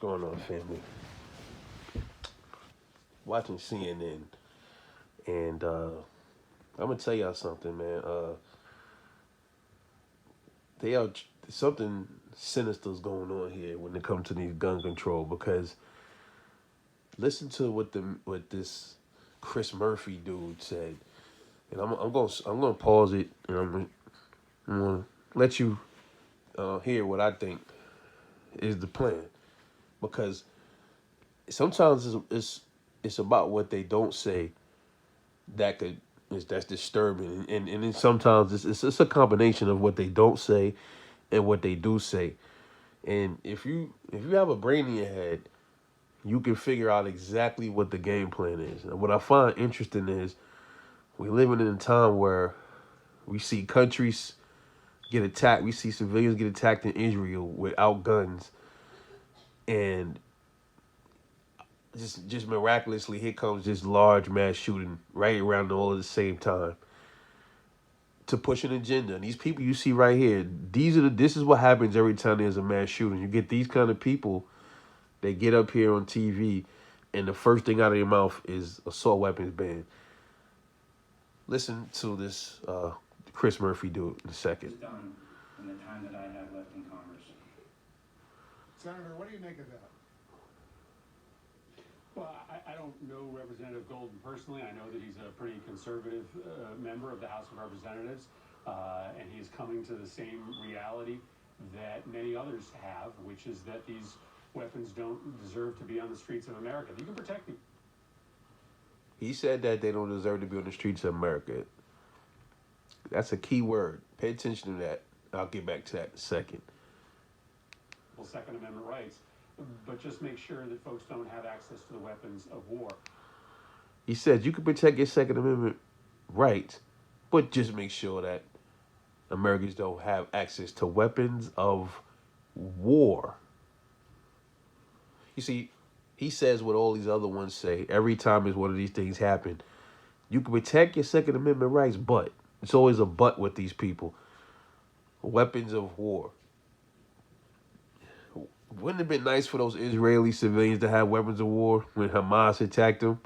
going on, family? Watching CNN, and I'm gonna tell y'all something, man. They are something sinister's going on here when it comes to these gun control. Because listen to what this Chris Murphy dude said, and I'm gonna pause it, and I'm gonna let you hear what I think is the plan. Because sometimes it's about what they don't say that could that's disturbing, and then sometimes it's a combination of what they don't say and what they do say. And if you have a brain in your head, you can figure out exactly what the game plan is. And what I find interesting is we're living in a time where we see countries get attacked, we see civilians get attacked in Israel without guns, and just miraculously here comes this large mass shooting right around all at the same time to push an agenda. And these people you see right here, this is what happens every time there's a mass shooting. You get these kind of people, they get up here on TV, and the first thing out of their mouth is assault weapons ban. Listen to this Chris Murphy do it in a second. Done in the time that I have left in Congress. Senator, what do you make of that? Well, I don't know Representative Golden personally. I know that he's a pretty conservative member of the House of Representatives, and he's coming to the same reality that many others have, which is that these weapons don't deserve to be on the streets of America. You can protect people. He said that they don't deserve to be on the streets of America. That's a key word. Pay attention to that. I'll get back to that in a second. Second Amendment rights, but just make sure that folks don't have access to the weapons of war. He said you can protect your Second Amendment rights, but just make sure that Americans don't have access to weapons of war. You see, he says what all these other ones say. Every time is one of these things happen, you can protect your Second Amendment rights, but it's always a but with these people. Weapons of war. Wouldn't it have been nice for those Israeli civilians to have weapons of war when Hamas attacked them?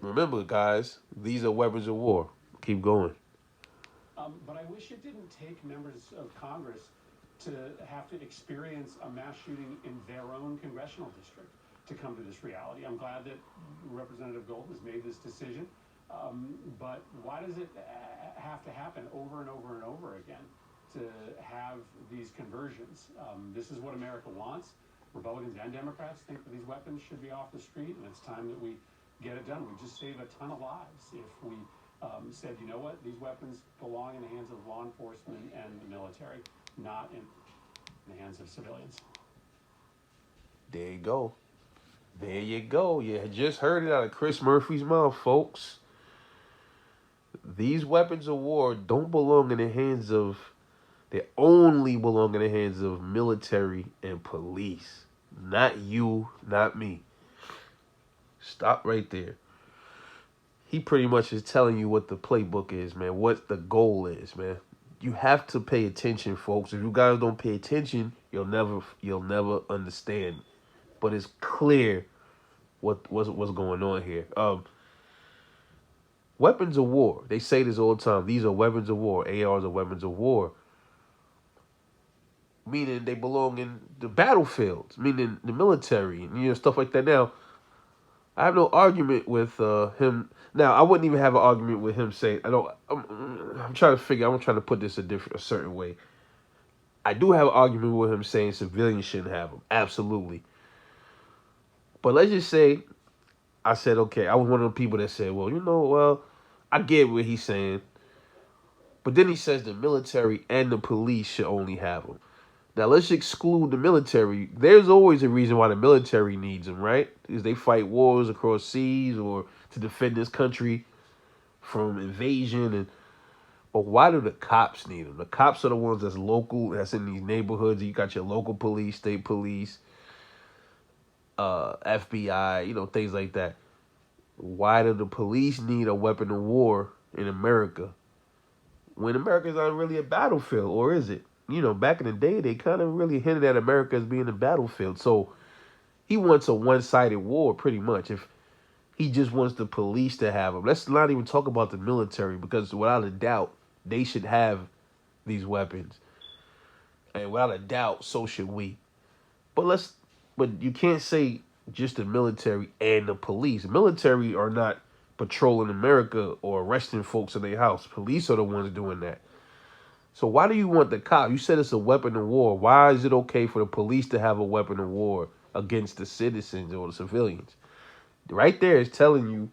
Remember, guys, these are weapons of war. Keep going. But I wish it didn't take members of Congress to have to experience a mass shooting in their own congressional district to come to this reality. I'm glad that Representative Golden has made this decision, but why does it have to happen over and over and over again to have these conversions? This is what America wants. Republicans and Democrats think that these weapons should be off the street, and it's time that we get it done. We just save a ton of lives if we said, you know what, these weapons belong in the hands of law enforcement and the military, not in the hands of civilians. There you go. There you go. You just heard it out of Chris Murphy's mouth, folks. These weapons of war don't belong in the hands of, they only belong in the hands of military and police. Not you, not me. Stop right there. He pretty much is telling you what the playbook is, man. What the goal is, man. You have to pay attention, folks. If you guys don't pay attention, you'll never understand. But it's clear what's going on here. Weapons of war. They say this all the time. These are weapons of war. ARs are weapons of war. Meaning they belong in the battlefields. Meaning the military. And, stuff like that. Now, I have no argument with him. Now, I wouldn't even have an argument with him saying, I'm trying to put this a certain way. I do have an argument with him saying civilians shouldn't have them. Absolutely. But let's just say, I said, okay, I was one of the people that said, well, I get what he's saying. But then he says the military and the police should only have them. Now, let's exclude the military. There's always a reason why the military needs them, right? Because they fight wars across seas or to defend this country from invasion. But why do the cops need them? The cops are the ones that's local, that's in these neighborhoods. You got your local police, state police, FBI, things like that. Why do the police need a weapon of war in America when America's not really a battlefield, or is it? back in the day, they kind of really hinted at America as being a battlefield. So he wants a one-sided war, pretty much. If he just wants the police to have them. Let's not even talk about the military, because without a doubt, they should have these weapons. And without a doubt, so should we. But you can't say just the military and the police. The military are not patrolling America or arresting folks in their house. Police are the ones doing that. So why do you want the cop? You said it's a weapon of war. Why is it okay for the police to have a weapon of war against the citizens or the civilians? Right there is telling you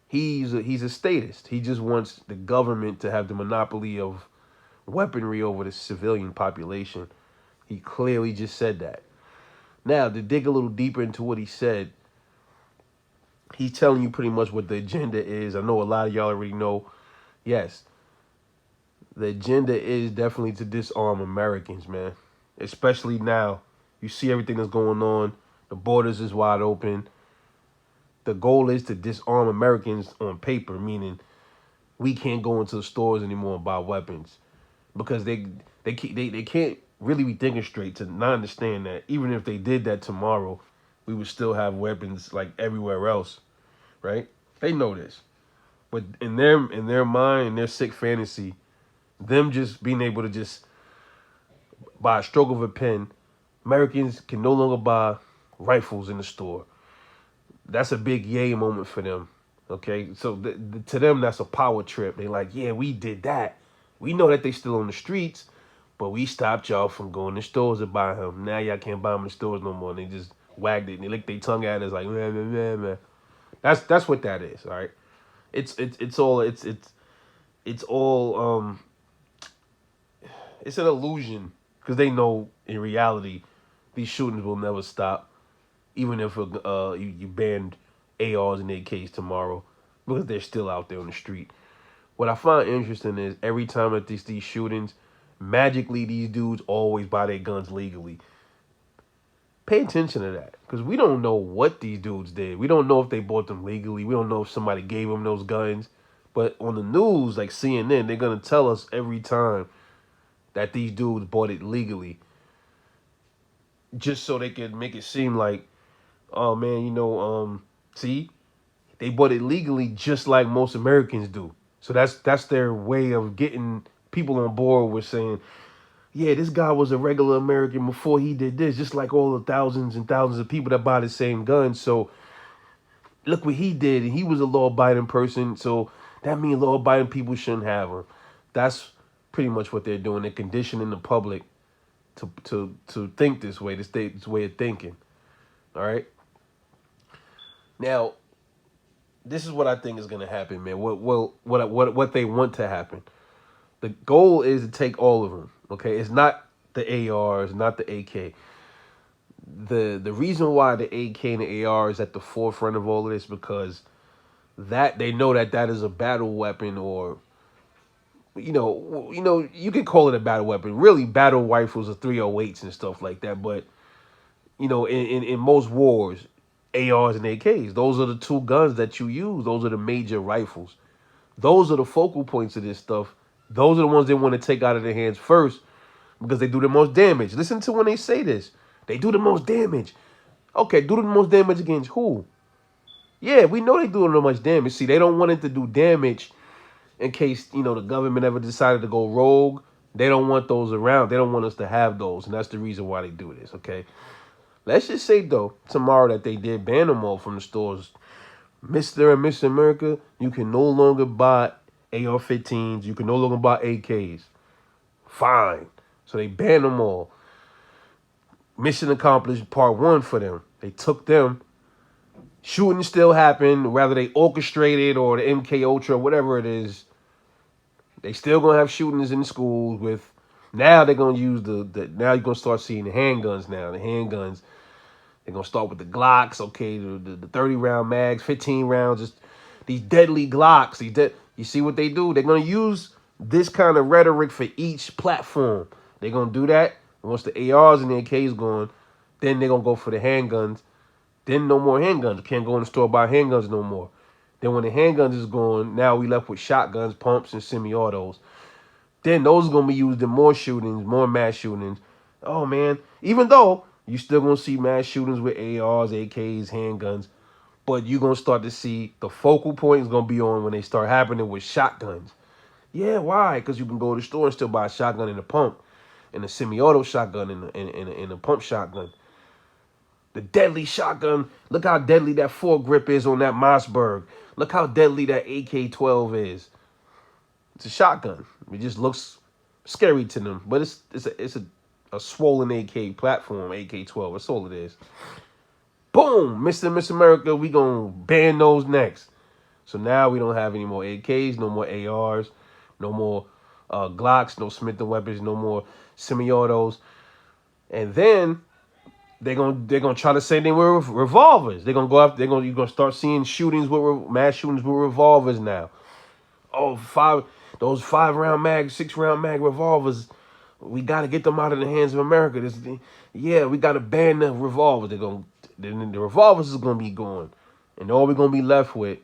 he's a statist. He just wants the government to have the monopoly of weaponry over the civilian population. He clearly just said that. Now, to dig a little deeper into what he said, he's telling you pretty much what the agenda is. I know a lot of y'all already know. Yes, the agenda is definitely to disarm Americans, man. Especially now. You see everything that's going on. The borders is wide open. The goal is to disarm Americans on paper, meaning we can't go into the stores anymore and buy weapons, because they can't really be thinking straight to not understand that even if they did that tomorrow, we would still have weapons like everywhere else, right? They know this, but in their mind, in their sick fantasy, them just being able to just by a stroke of a pen, Americans can no longer buy rifles in the store. That's a big yay moment for them. Okay, so to them, that's a power trip. They like, yeah, we did that. We know that they still on the streets, but we stopped y'all from going to stores to buy them. Now y'all can't buy them in the stores no more. And they just wagged it and they licked their tongue at us like, man. That's what that is. All right, it's all it's an illusion, because they know in reality these shootings will never stop, even if you banned ARs and AKs tomorrow, because they're still out there on the street. What I find interesting is every time that these shootings, magically these dudes always buy their guns legally. Pay attention to that, because we don't know what these dudes did. We don't know if they bought them legally. We don't know if somebody gave them those guns. But on the news, like CNN, they're going to tell us every time that these dudes bought it legally, just so they can make it seem like, oh man, see, they bought it legally just like most Americans do. So that's their way of getting people on board with saying, yeah, this guy was a regular American before he did this, just like all the thousands and thousands of people that buy the same gun. So look what he did, and he was a law-abiding person. So that means law-abiding people shouldn't have them. That's pretty much what they're doing. They're conditioning the public to think this way, this way of thinking. All right. Now, this is what I think is going to happen, man. What they want to happen. The goal is to take all of them. Okay, it's not the ARs, not the AK. The reason why the AK and the AR is at the forefront of all of this, because that they know that is a battle weapon, or you can call it a battle weapon. Really, battle rifles are 308s and stuff like that. But in most wars, ARs and AKs, those are the two guns that you use. Those are the major rifles. Those are the focal points of this stuff. Those are the ones they want to take out of their hands first, because they do the most damage. Listen to when they say this. They do the most damage. Okay, do the most damage against who? Yeah, we know they do the most damage. See, they don't want it to do damage in case, the government ever decided to go rogue. They don't want those around. They don't want us to have those. And that's the reason why they do this, okay? Let's just say, though, tomorrow that they did ban them all from the stores. Mr. and Miss America, you can no longer buy AR-15s. You can no longer buy AKs. Fine. So they banned them all. Mission accomplished, part one for them. They took them. Shooting still happened, whether they orchestrated or the MK Ultra, whatever it is. They still going to have shootings in the schools with. Now they're going to use now you're going to start seeing the handguns now. The handguns, they're going to start with the Glocks, okay, the 30-round mags, 15 rounds, just these deadly Glocks. You see what they do? They're going to use this kind of rhetoric for each platform. They're going to do that. And once the ARs and the AKs gone, then they're going to go for the handguns. Then no more handguns. You can't go in the store buy handguns no more. Then when the handguns is gone, now we left with shotguns, pumps, and semi-autos. then those are gonna be used in more shootings, more mass shootings. Oh man, even though you still gonna see mass shootings with ARs, AKs, handguns, but you're gonna start to see the focal point is gonna be on when they start happening with shotguns. Yeah, why? Because you can go to the store and still buy a shotgun and a pump, and a semi-auto shotgun and a pump shotgun. The deadly shotgun. Look how deadly that foregrip is on that Mossberg. Look how deadly that AK-12 is. It's a shotgun. It just looks scary to them, but it's a swollen AK platform, AK-12. That's all it is. Boom, Mr. and Miss America. We gonna ban those next. So now we don't have any more AKs, no more ARs, no more Glocks, no Smith and weapons, no more semi-autos, and then they're gonna try the same thing with revolvers. They're gonna go after. You're gonna start seeing shootings with mass shootings with revolvers now. Oh, those 5-round mag, 6-round mag revolvers. We gotta get them out of the hands of America. We gotta ban the revolvers. The revolvers is gonna be gone, and all we're gonna be left with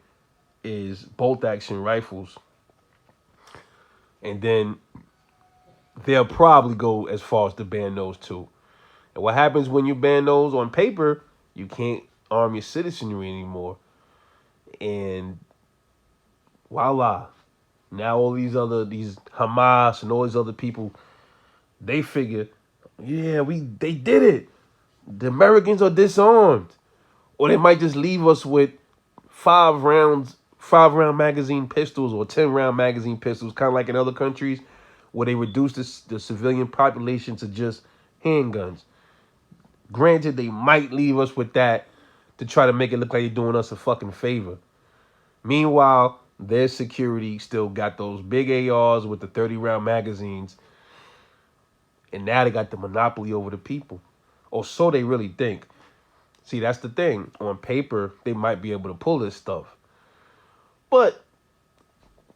is bolt action rifles. And then they'll probably go as far as to ban those too. And what happens when you ban those on paper? You can't arm your citizenry anymore. And voila. Now all these Hamas and all these other people, they figure, yeah, they did it. The Americans are disarmed. Or they might just leave us with 5-round magazine pistols or 10-round magazine pistols, kind of like in other countries where they reduce the civilian population to just handguns. Granted, they might leave us with that to try to make it look like they're doing us a fucking favor. Meanwhile, their security still got those big ARs with the 30-round magazines. And now they got the monopoly over the people. Or so they really think. See, that's the thing. On paper, they might be able to pull this stuff. But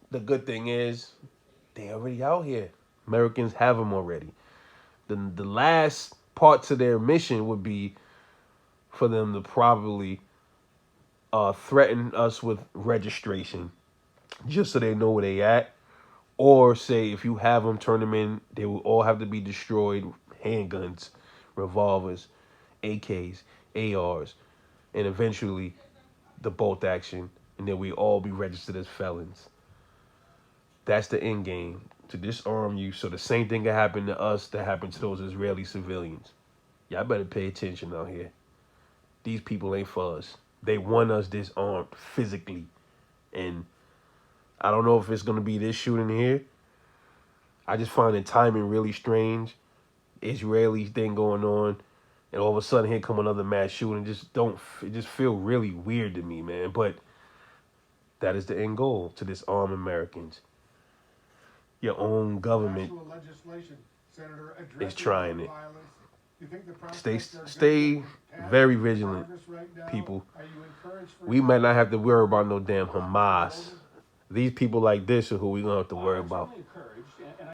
the good thing is, they already out here. Americans have them already. The last part to their mission would be for them to probably threaten us with registration, just so they know where they at. Or say if you have them, turn them in. They will all have to be destroyed. Handguns, revolvers, AKs, ARs, and eventually the bolt action. And then we all be registered as felons. That's the end game, to disarm you so the same thing can happen to us that happened to those Israeli civilians. Y'all better pay attention out here. These people ain't for us. They want us disarmed physically. And I don't know if it's going to be this shooting here. I just find the timing really strange. Israeli thing going on. And all of a sudden here come another mass shooting. It just feel really weird to me, man. But that is the end goal, to disarm Americans. Your own government Actual legislation, Senator, is trying it. violence. You think the Stay prospects are stay good for very passing vigilant, Congress right now? people. Are you encouraged for We might not have to worry about no damn Hamas. These people like this are who we gonna have to worry I'm about. certainly encouraged.